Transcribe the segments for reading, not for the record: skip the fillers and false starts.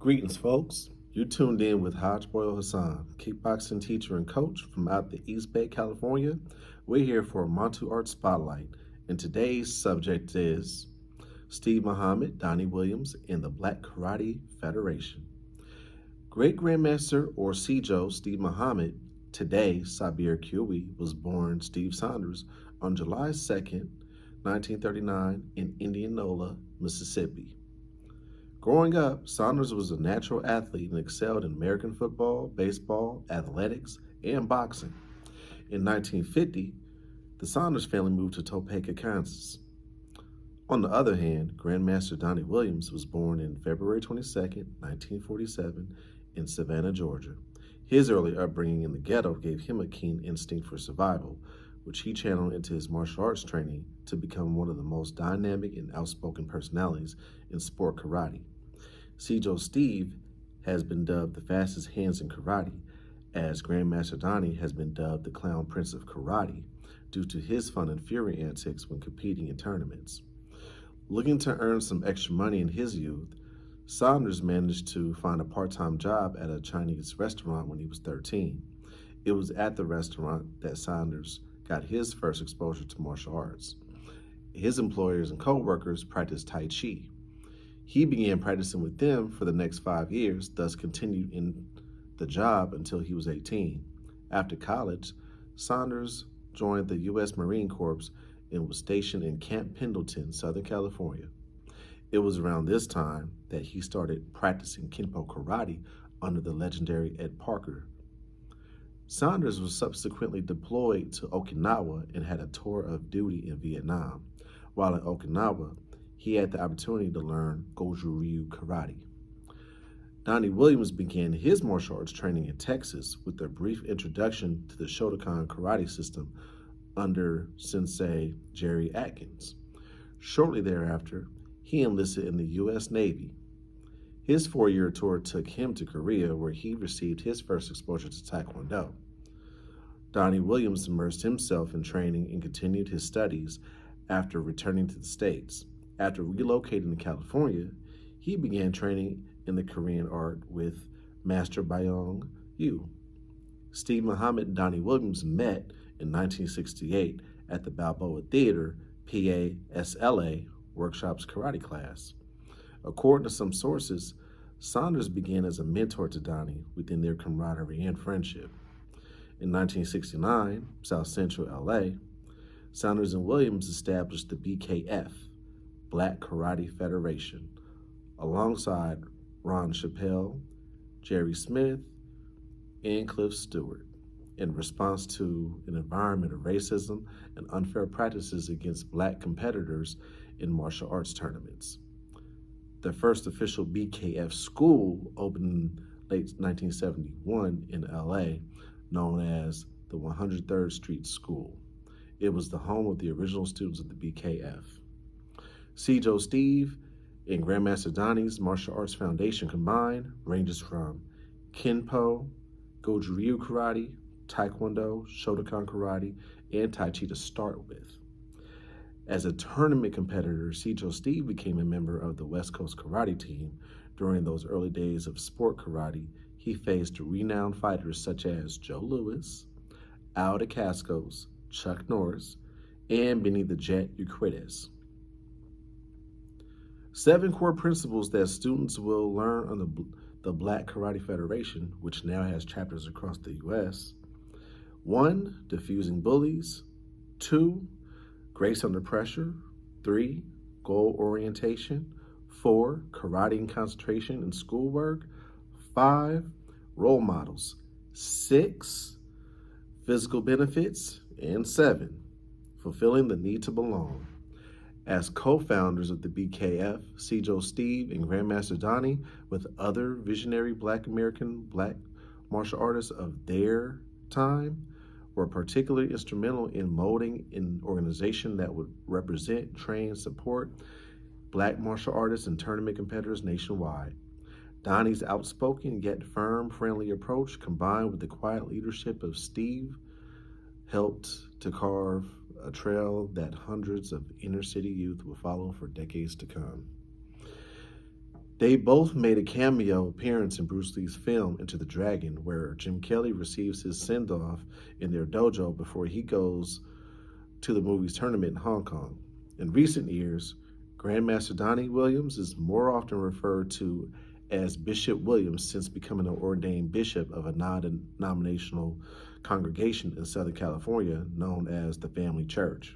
Greetings, folks. You tuned in with Hodge Boyle Hassan, kickboxing teacher and coach from out the East Bay, California. We're here for a Montu Art Spotlight, and today's subject is Steve Muhammad, Donnie Williams, and the Black Karate Federation. Great Grandmaster or Sijo Steve Muhammad, today Sabir Kiwi, was born Steve Saunders on July 2nd, 1939 in Indianola, Mississippi. Growing up, Saunders was a natural athlete and excelled in American football, baseball, athletics, and boxing. In 1950, the Saunders family moved to Topeka, Kansas. On the other hand, Grandmaster Donnie Williams was born on February 22, 1947, in Savannah, Georgia. His early upbringing in the ghetto gave him a keen instinct for survival, which he channeled into his martial arts training to become one of the most dynamic and outspoken personalities in sport karate. Sijo Steve has been dubbed the fastest hands in karate, as Grandmaster Donnie has been dubbed the Clown Prince of Karate due to his fun and fury antics when competing in tournaments. Looking to earn some extra money in his youth, Saunders managed to find a part-time job at a Chinese restaurant when he was 13. It was at the restaurant that Saunders got his first exposure to martial arts. His employers and co-workers practiced Tai Chi. He began practicing with them for the next 5 years, thus continued in the job until he was 18. After college, Saunders joined the U.S. Marine Corps and was stationed in Camp Pendleton, Southern California. It was around this time that he started practicing Kenpo karate under the legendary Ed Parker. Saunders was subsequently deployed to Okinawa and had a tour of duty in Vietnam. While in Okinawa, he had the opportunity to learn Goju Ryu karate. Donnie Williams began his martial arts training in Texas with a brief introduction to the Shotokan karate system under Sensei Jerry Atkins. Shortly thereafter, he enlisted in the U.S. Navy. His 4-year tour took him to Korea, where he received his first exposure to Taekwondo. Donnie Williams immersed himself in training and continued his studies after returning to the States. After relocating to California, he began training in the Korean art with Master Byung Yu. Steve Muhammad and Donnie Williams met in 1968 at the Balboa Theater PASLA Workshops karate class. According to some sources, Saunders began as a mentor to Donnie within their camaraderie and friendship. In 1969, South Central LA, Saunders and Williams established the BKF, Black Karate Federation, alongside Ron Chappelle, Jerry Smith, and Cliff Stewart, in response to an environment of racism and unfair practices against Black competitors in martial arts tournaments. The first official BKF school opened in late 1971 in LA, known as the 103rd Street School. It was the home of the original students of the BKF. Sijo Steve and Grandmaster Donnie's martial arts foundation combined ranges from Kenpo, Goju Ryu karate, Taekwondo, Shotokan karate, and Tai Chi to start with. As a tournament competitor, Sijo Steve became a member of the West Coast karate team. During those early days of sport karate, he faced renowned fighters such as Joe Louis, Al DeCascos, Chuck Norris, and Benny the Jet Euclides. 7 core principles that students will learn on the Black Karate Federation, which now has chapters across the U.S. 1. Diffusing bullies. 2. Grace under pressure. 3. Goal orientation. 4. Karate and concentration in schoolwork. 5. Role models. 6. Physical benefits. And 7. Fulfilling the need to belong. As co-founders of the BKF, Sijo Steve and Grandmaster Donnie, with other visionary Black American Black martial artists of their time, were particularly instrumental in molding an organization that would represent, train, support Black martial artists and tournament competitors nationwide. Donnie's outspoken yet firm, friendly approach, combined with the quiet leadership of Steve, helped to carve a trail that hundreds of inner city youth will follow for decades to come. They both made a cameo appearance in Bruce Lee's film Enter the Dragon, where Jim Kelly receives his send off in their dojo before he goes to the movie's tournament in Hong Kong. In recent years, Grandmaster Donnie Williams is more often referred to as Bishop Williams since becoming an ordained bishop of a non denominational congregation in Southern California known as the Family Church,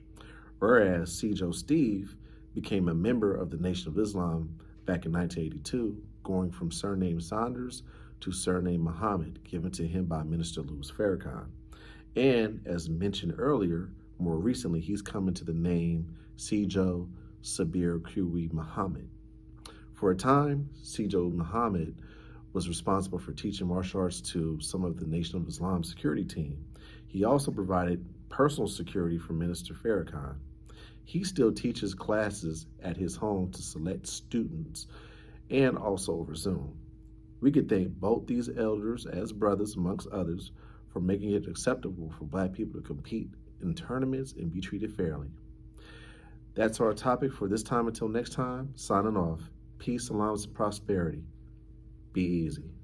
whereas Sijo Steve became a member of the Nation of Islam back in 1982, going from surname Saunders to surname Muhammad, given to him by Minister Louis Farrakhan. And as mentioned earlier, more recently, he's come into the name Sijo Sabir Kui Muhammad. For a time, Sijo Muhammad was responsible for teaching martial arts to some of the Nation of Islam security team. He also provided personal security for Minister Farrakhan. He still teaches classes at his home to select students and also over Zoom. We could thank both these elders as brothers, amongst others, for making it acceptable for Black people to compete in tournaments and be treated fairly. That's our topic for this time. Until next time, signing off. Peace, allowance, and prosperity. Be easy.